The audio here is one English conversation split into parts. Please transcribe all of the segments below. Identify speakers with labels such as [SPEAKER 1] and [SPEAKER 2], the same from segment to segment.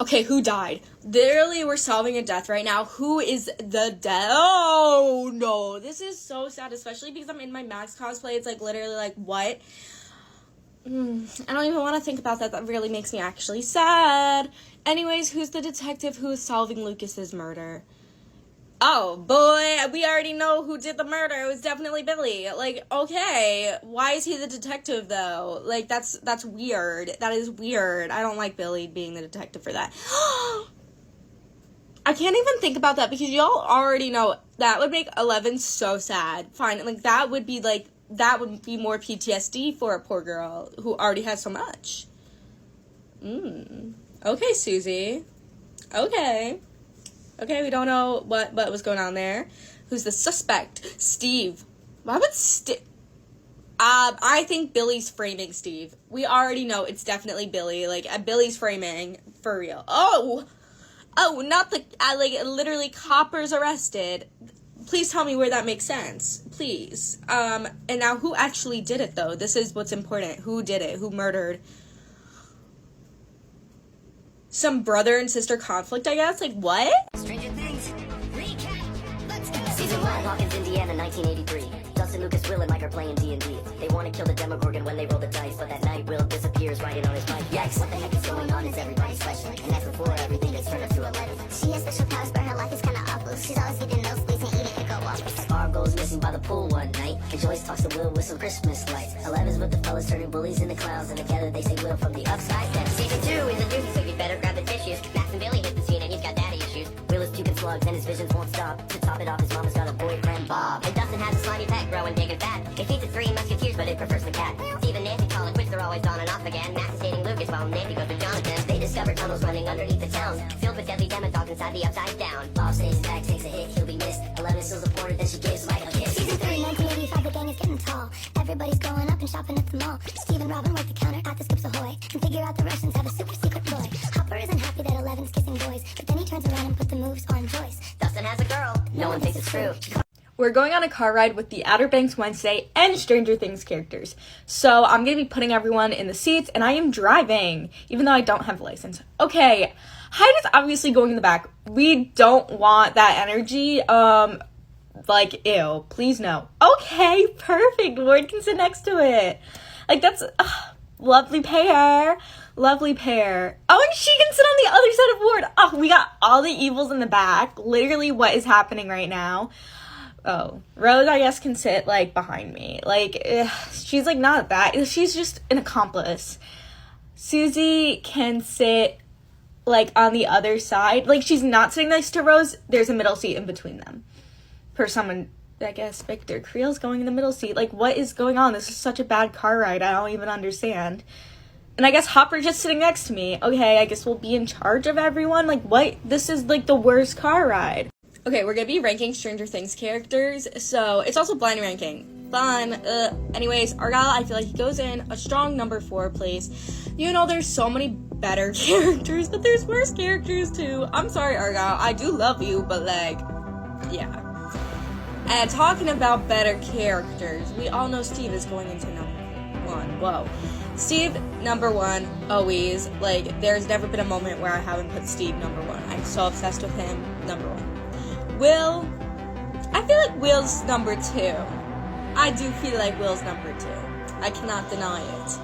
[SPEAKER 1] Okay, who died? Literally, we're solving a death right now. Who is the death? Oh, no. This is so sad, especially because I'm in my Max cosplay. It's, like, literally, like, what? I don't even want to think about that. That really makes me actually sad. Anyways, who's the detective who is solving Lucas's murder? Oh, boy, we already know who did the murder. It was definitely Billy. Like, okay, why is he the detective, though? Like, that's weird. That is weird. I don't like Billy being the detective for that. I can't even think about that because y'all already know that would make 11 so sad. Fine, like, that would be more PTSD for a poor girl who already has so much. Okay, Susie. Okay, we don't know what was going on there. Who's the suspect? Steve. Why would Steve... I think Billy's framing Steve. We already know it's definitely Billy. Like, Billy's framing. For real. Oh, not the... literally, Copper's arrested. Please tell me where that makes sense. Please. And now, who actually did it, though? This is what's important. Who did it? Who murdered? Some brother and sister conflict, I guess? Like, what?
[SPEAKER 2] Stranger Things. Recap. Let's go. Season 1, Hawkins, Indiana, 1983. Dustin, Lucas, Will, and Mike are playing D&D. They want to kill the Demogorgon when they roll the dice, but that night Will disappears riding on his bike. Yikes, what the heck is going on? Is everybody's question? And that's before everything gets turned up to 11. She has special powers, but her life is kind of awful. She's always getting nosebleeds and eating Eggo waffles. Barb goes missing by the pool one night, and Joyce talks to Will with some Christmas lights. 11's with the fellas turning bullies into clowns, and together they say Will from the upside down. Season 2 is a doozy, so you better grab the tissues. Max and Billy hit the scene, and he's got daddy issues. Will is puking slugs, and his visions won't stop. To top it off, his mama's got a boyfriend, Bob. And Dustin has a slimy pet growing big and fat. It feeds its 3 musketeers, but it prefers the cat. Steve and Nancy call it quits, they're always on and off again. Max is dating Lucas while Nancy goes with Jonathan. They discover tunnels running underneath the town, filled with deadly demodogs inside the upside down. Bob stays his bag, takes a hit, he'll be missed. 11 steals a porter, then she gives Mike a kiss. Season 3, 1985, the gang is getting tall. Everybody's going up and shopping at the mall. Steve and Robin work the counter at the Skips Ahoy and figure out the Russians have a super secret toy. Hopper isn't happy that 11's kissing boys, but then he turns around and puts the moves on Joyce. Dustin has a girl, no one thinks it's true.
[SPEAKER 1] We're going on a car ride with the Outer Banks Wednesday and Stranger Things characters. So I'm going to be putting everyone in the seats, and I am driving, even though I don't have a license. Okay, Hyde is obviously going in the back. We don't want that energy. Like, ew, please no. Okay, perfect. Ward can sit next to it. Like, that's lovely pair. Lovely pair. Oh, and she can sit on the other side of Ward. Oh, we got all the evils in the back. Literally what is happening right now. Oh, Rose, I guess, can sit, like, behind me. Like, she's, like, not that. She's just an accomplice. Susie can sit, like, on the other side. Like, she's not sitting next to Rose. There's a middle seat in between them. For someone, I guess, Victor Creel's going in the middle seat. Like, what is going on? This is such a bad car ride. I don't even understand. And I guess Hopper just sitting next to me. Okay, I guess we'll be in charge of everyone. Like, what? This is, like, the worst car ride. Okay, we're gonna be ranking Stranger Things characters, so it's also blind ranking. Fun. Anyways, Argyle, I feel like he goes in a strong number 4 place. You know, there's so many better characters, but there's worse characters too. I'm sorry, Argyle, I do love you, but like, yeah. And talking about better characters, we all know Steve is going into number 1. Whoa. Steve, number 1, always. Like, there's never been a moment where I haven't put Steve number 1. I'm so obsessed with him, number 1. Will, I feel like Will's number 2. I do feel like Will's number 2. I cannot deny it.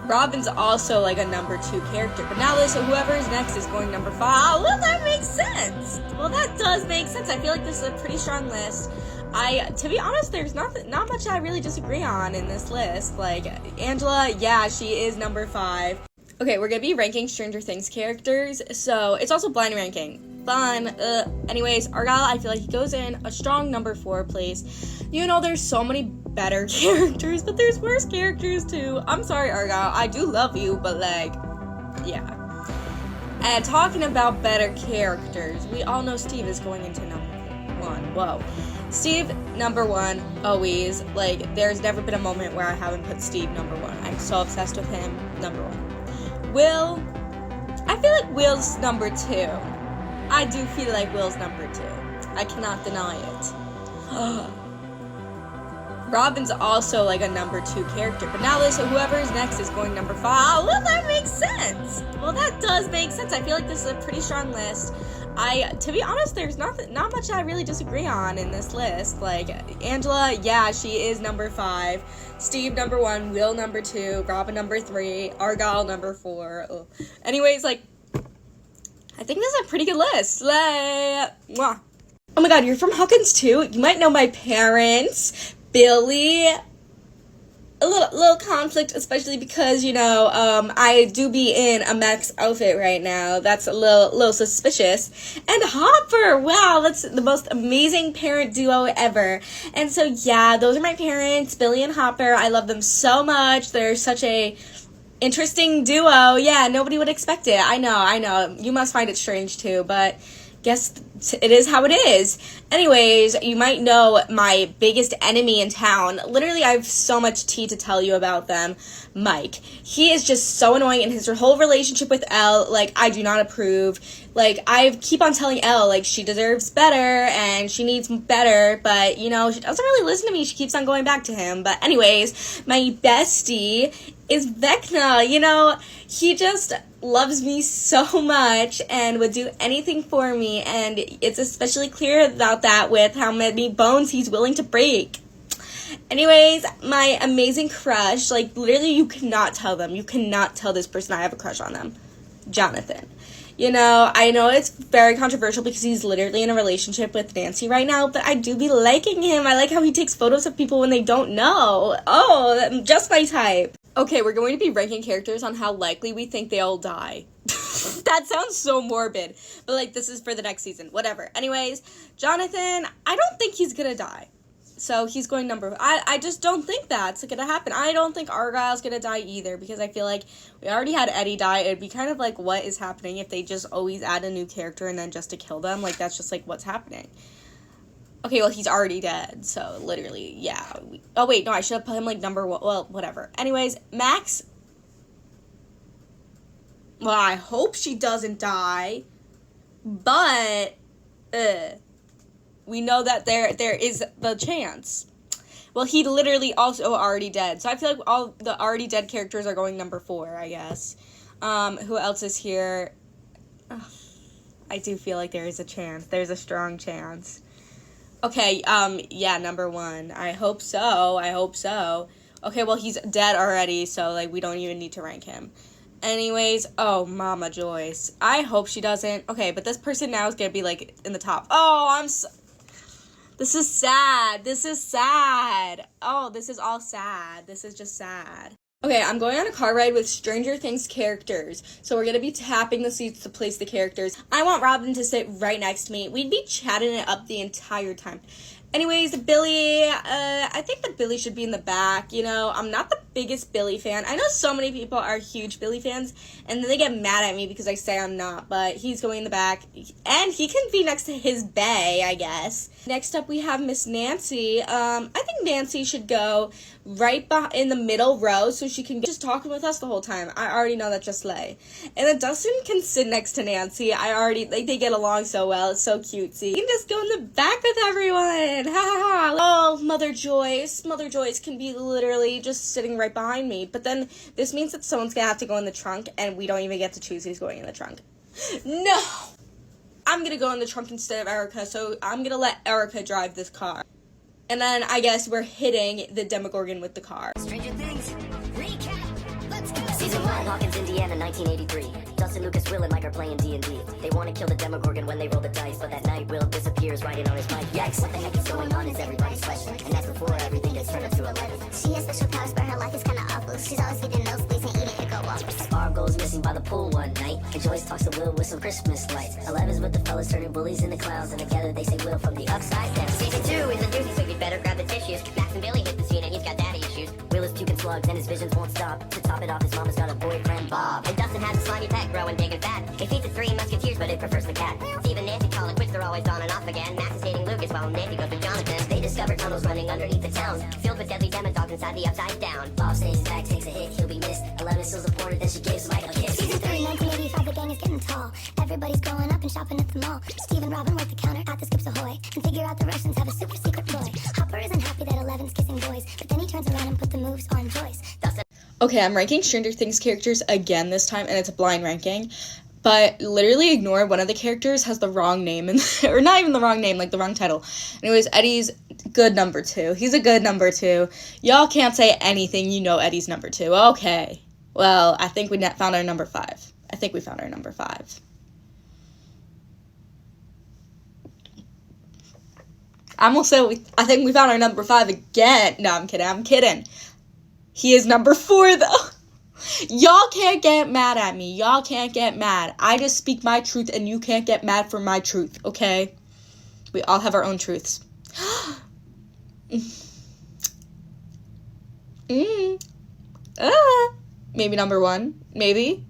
[SPEAKER 1] Robin's also like a number 2 character. But now listen, whoever is next is going number 5. Well, that makes sense. Well, that does make sense. I feel like this is a pretty strong list. To be honest, there's not much I really disagree on in this list. Like, Angela, yeah, she is number 5. Okay, we're gonna be ranking Stranger Things characters, so it's also blind ranking. Fun. Anyways, Argyle, I feel like he goes in a strong number 4 place. You know, there's so many better characters, but there's worse characters too. I'm sorry, Argyle, I do love you, but like, yeah. And talking about better characters, we all know Steve is going into number 1. Whoa. Steve, number 1, always. Like, there's never been a moment where I haven't put Steve number 1. I'm so obsessed with him, number 1. Will, I feel like Will's number 2. I do feel like Will's number 2. I cannot deny it. Robin's also like a number 2 character. But now listen, whoever is next is going number 5. Well, that makes sense. does make sense. I feel like this is a pretty strong list. To be honest, there's not much I really disagree on in this list. Like, Angela, yeah, she is number 5. Steve, number 1. Will, number 2. Robin, number 3. Argyle, number 4. Ugh. Anyways, like, I think this is a pretty good list. Slay! Mwah. Oh my god, you're from Hawkins too? You might know my parents. Billy. A little conflict, especially because, you know, I do be in a Max outfit right now. That's a little suspicious. And Hopper, wow, that's the most amazing parent duo ever. And so, yeah, those are my parents, Billy and Hopper. I love them so much. They're such a interesting duo. Yeah, nobody would expect it. I know. You must find it strange too, but guess it is how it is. Anyways, you might know my biggest enemy in town. Literally, I have so much tea to tell you about them. Mike. He is just so annoying, and his whole relationship with Elle, like, I do not approve. Like, I keep on telling Elle, like, she deserves better, and she needs better, but, you know, she doesn't really listen to me. She keeps on going back to him. But anyways, my bestie is Vecna. You know, he just loves me so much and would do anything for me, and it's especially clear about that with how many bones he's willing to break. Anyways, my amazing crush, like, literally you cannot tell them. You cannot tell this person I have a crush on them. Jonathan. You know, I know it's very controversial because he's literally in a relationship with Nancy right now, but I do be liking him. I like how he takes photos of people when they don't know. Oh, just my type. Okay, we're going to be ranking characters on how likely we think they'll die. That sounds so morbid, but, like, this is for the next season. Whatever. Anyways, Jonathan, I don't think he's gonna die. So he's going number... I just don't think that's gonna happen. I don't think Argyle's gonna die either, because I feel like we already had Eddie die. It'd be kind of like, what is happening if they just always add a new character and then just to kill them? Like, that's just, like, what's happening. Okay, well, he's already dead, so literally, yeah. Oh, wait, no, I should have put him, like, number 1. Well, whatever. Anyways, Max... Well, I hope she doesn't die, but... we know that there is the chance. Well, he literally also already dead. So I feel like all the already dead characters are going number 4, I guess. Who else is here? I do feel like there is a chance. There's a strong chance. Okay, yeah, number 1. I hope so. Okay, well, he's dead already, so, like, we don't even need to rank him. Anyways, oh, Mama Joyce. I hope she doesn't. Okay, but this person now is gonna be, like, in the top. Oh, this is sad. Oh, this is all sad. This is just sad. Okay, I'm going on a car ride with Stranger Things characters. So we're going to be tapping the seats to place the characters. I want Robin to sit right next to me. We'd be chatting it up the entire time. Anyways, Billy, I think that Billy should be in the back. You know, I'm not the biggest Billy fan. I know so many people are huge Billy fans, and then they get mad at me because I say I'm not, but he's going in the back, and he can be next to his bae, I guess. Next up, we have Miss Nancy. I think Nancy should go right in the middle row so she can just talking with us the whole time. I already know that just lay. And then Dustin can sit next to Nancy. They get along so well. It's so cutesy. He can just go in the back with everyone. Ha ha ha. Oh, Mother Joyce. Mother Joyce can be literally just sitting right behind me. But then this means that someone's gonna have to go in the trunk, and we don't even get to choose who's going in the trunk. No! I'm gonna go in the trunk instead of Erica, so I'm gonna let Erica drive this car. And then I guess we're hitting the Demogorgon with the car.
[SPEAKER 2] Stranger Things, recap, let's go! Season 1, Hawkins, Indiana, 1983. Dustin, Lucas, Will, and Mike are playing D&D. They want to kill the Demogorgon when they roll the dice, but that night Will disappears riding on his bike. Yikes, what the heck is going on is everybody's question. And that's before everything gets turned into 11.
[SPEAKER 3] She has special powers, but her life is kinda awful. She's always getting nosebleeds and eating Eggo waffles.
[SPEAKER 2] Barb goes missing by the pool one night, and Joyce talks to Will with some Christmas lights. 11's with the fellas turning bullies into clowns, and together they say Will from the upside down. Season 2 is a doozy, so you better grab the tissues. Max and Billy hit the scene, and he's got daddy issues. Will is puking slugs, and his visions won't stop. To top it off, his mama's got a boyfriend, Bob. And Dustin has a slimy pet growing big and fat. He feeds the 3 musketeers, but it prefers the cat. Steve and Nancy call it quits, they're always on and off again. Max is dating Lucas while Nancy goes with Jonathan. They discover tunnels running underneath the town, filled with deadly demodogs inside the upside down. Bob stays back, takes a hit, he'll be missed. 11 steals a porter, then she gives Mike a kiss.
[SPEAKER 3] Season 3, 1985, the gang is getting tall. Everybody's growing up and shopping at the mall. Steve and Robin work the counter at the Skips Ahoy and figure out the Russians have a super secret boy. Hopper isn't happy that 11's kissing boys, but then he turns around and put the moves on Joyce.
[SPEAKER 1] Okay, I'm ranking Stranger Things characters again this time, and it's a blind ranking. but literally ignore one of the characters has the wrong name, or not even the wrong name, like the wrong title. Anyways, Eddie's good number 2. He's a good number 2. Y'all can't say anything, you know Eddie's number 2. Okay. Well, I think we found our number 5. I think we found our number 5. I almost said I think we found our number 5 again. No, I'm kidding. He is number 4, though. Y'all can't get mad at me. Y'all can't get mad. I just speak my truth, and you can't get mad for my truth, okay? We all have our own truths. Maybe number 1. Maybe.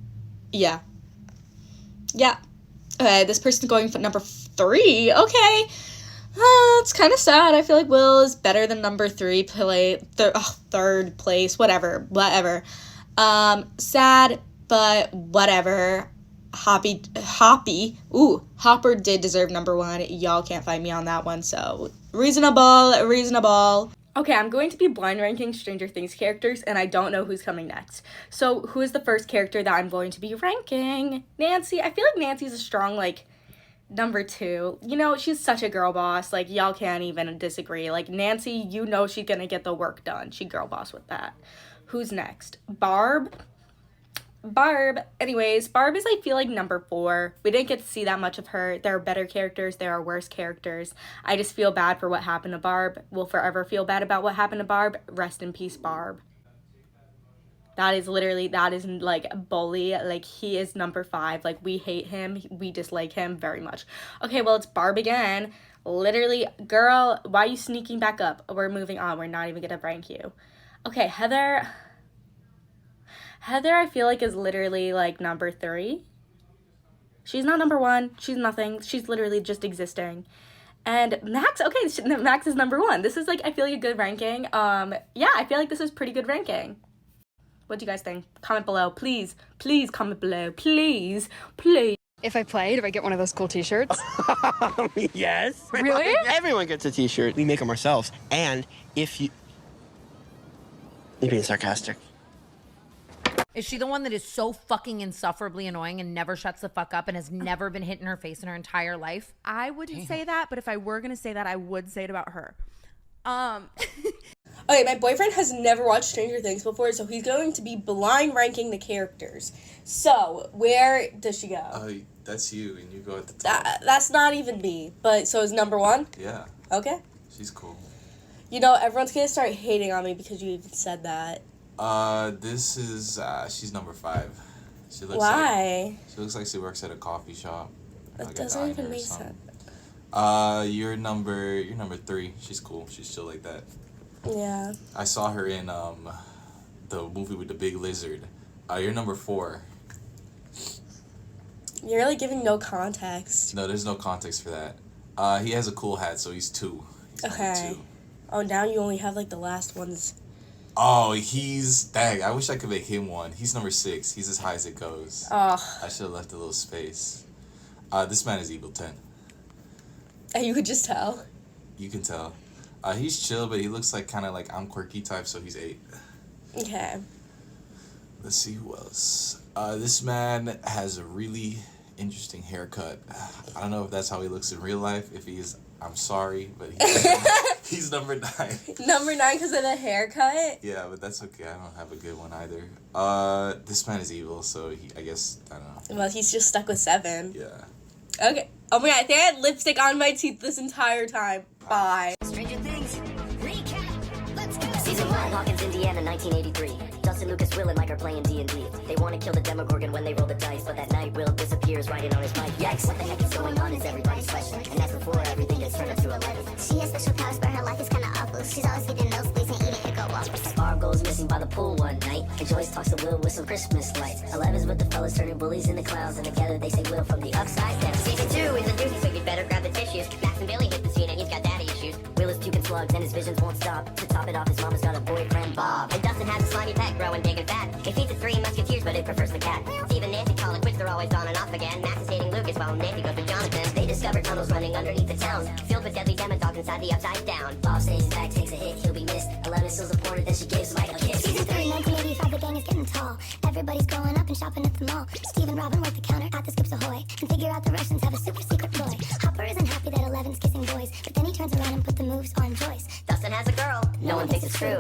[SPEAKER 1] Yeah. Okay, this person's going for number 3. Okay. It's kind of sad. I feel like Will is better than number 3 third place, whatever. Sad, but whatever. Hopper did deserve number 1. Y'all can't find me on that one, so reasonable. Okay, I'm going to be blind ranking Stranger Things characters, and I don't know who's coming next. So, who is the first character that I'm going to be ranking? Nancy. I feel like Nancy's a strong, number 2. You know, she's such a girl boss. Y'all can't even disagree. Nancy, you know she's gonna get the work done. She girl boss with that. Who's next? Barb. Anyways, Barb is, I feel like, number 4. We didn't get to see that much of her. There are better characters. There are worse characters. I just feel bad for what happened to Barb. We'll forever feel bad about what happened to Barb. Rest in peace, Barb. That is bully. He is number 5. We hate him. We dislike him very much. Okay, well, it's Barb again. Literally, girl, why are you sneaking back up? We're moving on. We're not even gonna rank you. Okay, Heather, I feel like is literally, number 3. She's not number 1. She's nothing. She's literally just existing. And Max, okay, Max is number 1. This is, I feel like a good ranking. Yeah, I feel like this is pretty good ranking. What do you guys think? Comment below. Please comment below. Please.
[SPEAKER 4] If I play, do I get one of those cool t-shirts?
[SPEAKER 5] Yes.
[SPEAKER 4] Really?
[SPEAKER 5] Everyone gets a t-shirt. We make them ourselves. And if you... You're being sarcastic.
[SPEAKER 6] Is she the one that is so fucking insufferably annoying and never shuts the fuck up and has never been hit in her face in her entire life?
[SPEAKER 7] I wouldn't say that, but if I were going to say that, I would say it about her.
[SPEAKER 1] Okay, my boyfriend has never watched Stranger Things before, so he's going to be blind ranking the characters. So, where does she go?
[SPEAKER 8] That's you, and you go at the top.
[SPEAKER 1] That's not even me, but so is number 1?
[SPEAKER 8] Yeah.
[SPEAKER 1] Okay.
[SPEAKER 8] She's cool.
[SPEAKER 1] You know, everyone's gonna start hating on me because you even said that.
[SPEAKER 8] This is, she's number 5. She looks
[SPEAKER 1] Why?
[SPEAKER 8] She looks like she works at a coffee shop.
[SPEAKER 1] That doesn't even make sense.
[SPEAKER 8] You're number 3. She's cool. She's chill like that.
[SPEAKER 1] Yeah.
[SPEAKER 8] I saw her in, the movie with the big lizard. You're number 4.
[SPEAKER 1] You're really giving no context.
[SPEAKER 8] No, there's no context for that. He has a cool hat, so he's 2. He's
[SPEAKER 1] okay.
[SPEAKER 8] 2.
[SPEAKER 1] Oh, now you only have, the last ones.
[SPEAKER 8] Oh, dang, I wish I could make him 1. He's number 6. He's as high as it goes.
[SPEAKER 1] Oh.
[SPEAKER 8] I should have left a little space. This man is evil 10.
[SPEAKER 1] You could just tell.
[SPEAKER 8] You can tell. He's chill, but he looks kind of I'm quirky type, so he's 8.
[SPEAKER 1] Okay.
[SPEAKER 8] Let's see who else. This man has a really interesting haircut. I don't know if that's how he looks in real life. If he is, I'm sorry, but he's number 9.
[SPEAKER 1] Number 9 because of the haircut?
[SPEAKER 8] Yeah, but that's okay. I don't have a good one either. This man is evil, so I guess, I don't know.
[SPEAKER 1] Well, he's just stuck with 7.
[SPEAKER 8] Yeah.
[SPEAKER 1] Okay. Oh my god, I think I had lipstick on my teeth this entire time. Bye.
[SPEAKER 2] Stranger Things, recap, let's go! Season 1, Hawkins, Indiana, 1983. Justin, Lucas, Will, and Mike are playing D&D. They want to kill the Demogorgon when they roll the dice, but that night, Will disappears riding on his bike. Yikes! What the heck is going on is everybody's question. And that's before everything gets turned into 11.
[SPEAKER 3] She has special powers, but her life is kinda awful. She's always getting nosebleeds and eating pickle waffles.
[SPEAKER 2] Barb goes missing by the pool one night, and Joyce talks to Will with some Christmas lights. 11's with the fellas turning bullies in the clouds, and together they say Will from the upside down. Season 2 is a doozy, so you better grab the tissues. Max and Billy hit the scene, and he's got daddy issues. Will is puking slugs, and his visions won't stop. To top it off, his mama's got a boyfriend, Bob. And Dustin has a slimy pet growing big and fat. It feeds the 3 musketeers, but it prefers the cat. Steve and Nancy call it quits, they're always on and off again. Max is hating Lucas while Nancy goes with Jonathan. They discover tunnels running underneath the town, filled with deadly demodogs inside the upside down. Bob stays back, takes a hit, he'll be missed. 11 steals a porter, then she gives Mike a kiss.
[SPEAKER 3] Season 3, 1985, the gang is getting tall. Everybody's growing up and shopping at the mall. Steve and Robin work the counter at the skip out the Russians have a super secret ploy. Hopper isn't happy that Eleven's kissing boys, but then he turns around and put the moves on Joyce.
[SPEAKER 2] Dustin has a girl, no one thinks it's true.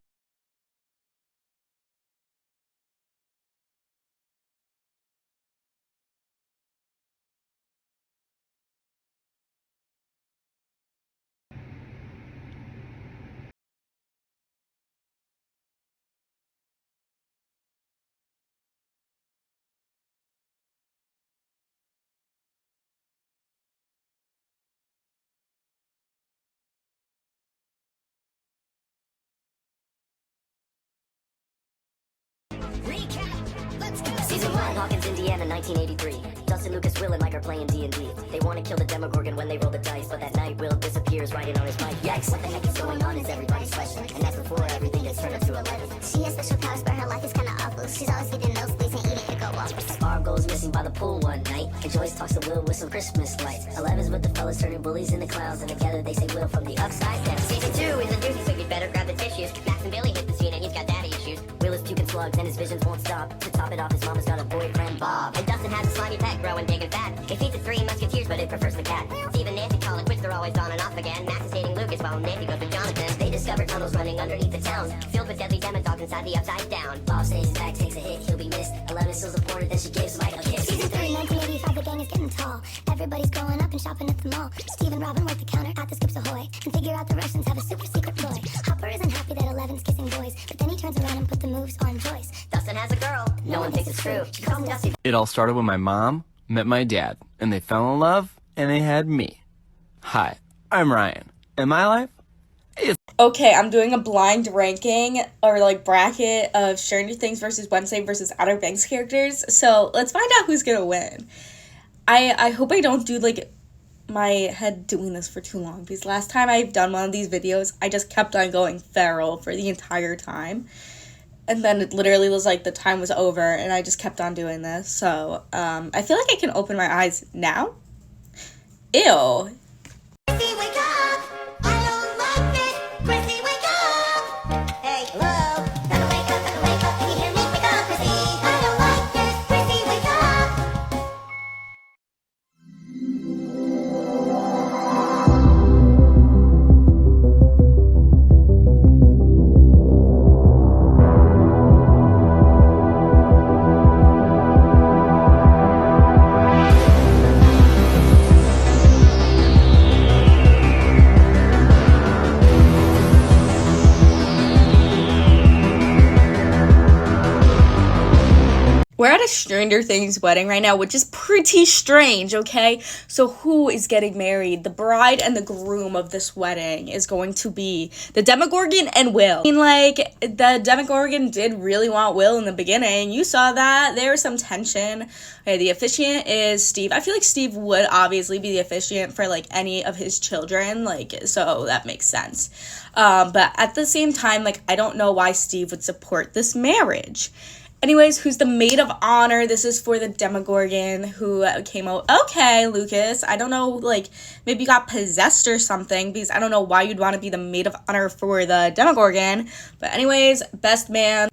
[SPEAKER 3] Recap, let's go.
[SPEAKER 2] Season 1, Hawkins, Indiana, 1983. Dustin, Lucas, Will, and Mike are playing D&D. They want to kill the Demogorgon when they roll the dice, but that night Will disappears riding on his bike. Yikes,
[SPEAKER 3] What the heck is going on is everybody's question. And that's before everything gets turned into 11. She has special powers, but her life is kinda awful. She's always getting nosebleeds and eating Eggo waffles.
[SPEAKER 2] Barb goes missing by the pool one night, and Joyce talks to Will with some Christmas lights. 11's with the fellas turning bullies in the clowns, and together they say Will from the upside down. Season 2 is a doozy, so you better grab the tissues. Max and Billy hit the scene, and he's got daddy issues. Will is puking slugs, and his visions won't stop. To top it off, his mama's got a boyfriend, Bob. And Dustin has a slimy pet growing big and fat. It feeds the 3 musketeers, but it prefers the cat. Steve and Nancy call it quits, they're always on and off again. Max is dating Lucas while Nancy goes with Jonathan. They discover tunnels running underneath the town, filled with deadly demodogs inside the upside down. Bob stays his back, takes a hit, he'll be missed. 11 steals a porter, then she gives Mike a kiss.
[SPEAKER 3] Season 3, 1985, the gang is getting tall. Everybody's going up and shopping at the mall. Steve and Robin work the counter at the Skips Ahoy and figure out the Russians have a super secret ploy. Hopper isn't happy that Eleven's kissing boys, but then he turns around and put the moves on Joyce.
[SPEAKER 2] Dustin has a girl, no one thinks it's true. She calls him Dusty.
[SPEAKER 5] It all started when my mom met my dad, and they fell in love, and they had me. Hi, I'm Ryan, and my life is...
[SPEAKER 1] Okay, I'm doing a blind ranking or like bracket of Stranger Things versus Wednesday versus Outer Banks characters. So let's find out who's gonna win. I hope I don't do like my head doing this for too long, because last time I've done one of these videos, I just kept on going feral for the entire time. And then it literally was like the time was over and I just kept on doing this. So I feel like I can open my eyes now. Ew.
[SPEAKER 3] Chrissy, wake up! I don't like this! Chrissy, wake up! Hey, hello! Gotta wake up, can you hear me? Wake up, Chrissy! I don't like this! Chrissy, wake up!
[SPEAKER 1] We're at a Stranger Things wedding right now, which is pretty strange, okay? So who is getting married? The bride and the groom of this wedding is going to be the Demogorgon and Will. I mean, like, the Demogorgon did really want Will in the beginning. You saw that. There was some tension. Okay, the officiant is Steve. I feel like Steve would obviously be the officiant for, like, any of his children. Like, so that makes sense. But at the same time, like, I don't know why Steve would support this marriage. Anyways, who's the maid of honor? This is for the Demogorgon who came out. Okay, Lucas, I don't know, like, maybe you got possessed or something, because I don't know why you'd want to be the maid of honor for the Demogorgon. But anyways, best man.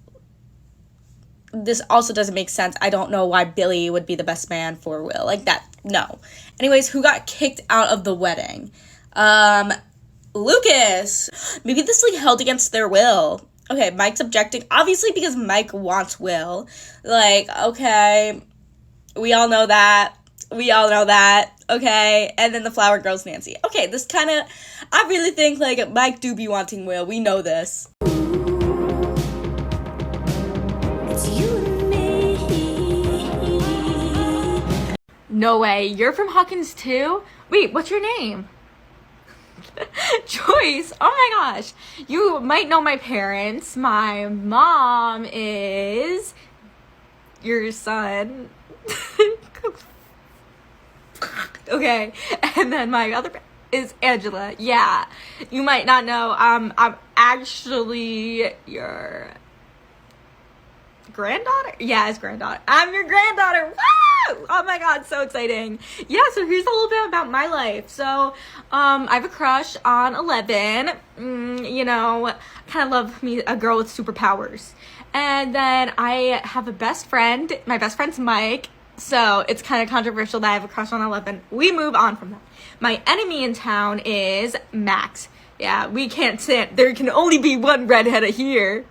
[SPEAKER 1] This also doesn't make sense. I don't know why Billy would be the best man for Will. Like that, no. Anyways, who got kicked out of the wedding? Lucas. Maybe this like held against their will. Okay, Mike's objecting, obviously because Mike wants Will. Like, okay, we all know that. Okay, and then the flower girl's Nancy. Okay, this kind of, I really think, like, Mike do be wanting Will. We know this.
[SPEAKER 3] It's you and me.
[SPEAKER 1] No way, you're from Hawkins too? Wait, what's your name? Joyce. Oh my gosh. You might know my parents. My mom is your son. Okay. And then my other is Angela. Yeah. You might not know. I'm actually your granddaughter? Yeah, it's granddaughter. I'm your granddaughter. Woo! Oh my god, so exciting. Yeah, so here's a little bit about my life. So, I have a crush on 11. You know, kind of love me a girl with superpowers. And then I have a best friend. My best friend's Mike. So it's kind of controversial that I have a crush on 11. We move on from that. My enemy in town is Max. Yeah, we can't stand. There can only be one redhead here.